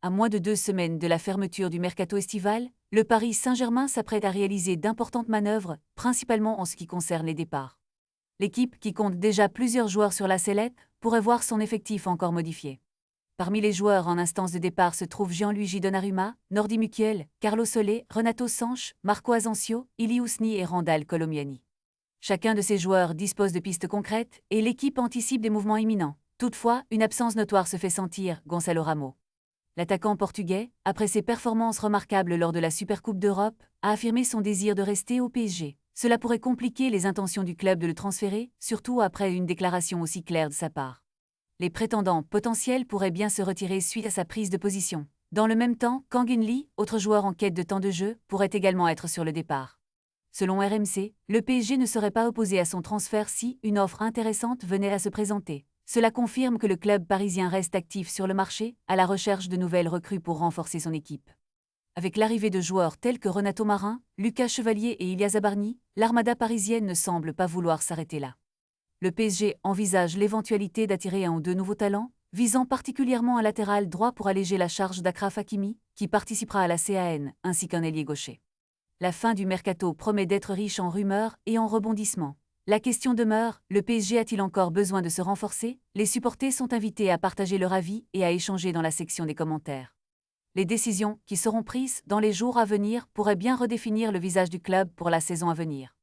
À moins de 2 semaines de la fermeture du mercato estival, le Paris Saint-Germain s'apprête à réaliser d'importantes manœuvres, principalement en ce qui concerne les départs. L'équipe, qui compte déjà plusieurs joueurs sur la sellette, pourrait voir son effectif encore modifié. Parmi les joueurs en instance de départ se trouvent Gianluigi Donnarumma, Nordi Mukiel, Carlo Solé, Renato Sanches, Marco Asensio, Ili Ousni et Randal Colomiani. Chacun de ces joueurs dispose de pistes concrètes et l'équipe anticipe des mouvements imminents. Toutefois, une absence notoire se fait sentir, Gonçalo Ramos. L'attaquant portugais, après ses performances remarquables lors de la Supercoupe d'Europe, a affirmé son désir de rester au PSG. Cela pourrait compliquer les intentions du club de le transférer, surtout après une déclaration aussi claire de sa part. Les prétendants potentiels pourraient bien se retirer suite à sa prise de position. Dans le même temps, Kang In Lee, autre joueur en quête de temps de jeu, pourrait également être sur le départ. Selon RMC, le PSG ne serait pas opposé à son transfert si une offre intéressante venait à se présenter. Cela confirme que le club parisien reste actif sur le marché, à la recherche de nouvelles recrues pour renforcer son équipe. Avec l'arrivée de joueurs tels que Renato Marin, Lucas Chevalier et Ilya Zabarny, l'armada parisienne ne semble pas vouloir s'arrêter là. Le PSG envisage l'éventualité d'attirer un ou deux nouveaux talents, visant particulièrement un latéral droit pour alléger la charge d'Achraf Hakimi, qui participera à la CAN, ainsi qu'un ailier gaucher. La fin du mercato promet d'être riche en rumeurs et en rebondissements. La question demeure, le PSG a-t-il encore besoin de se renforcer? Les supporters sont invités à partager leur avis et à échanger dans la section des commentaires. Les décisions qui seront prises dans les jours à venir pourraient bien redéfinir le visage du club pour la saison à venir.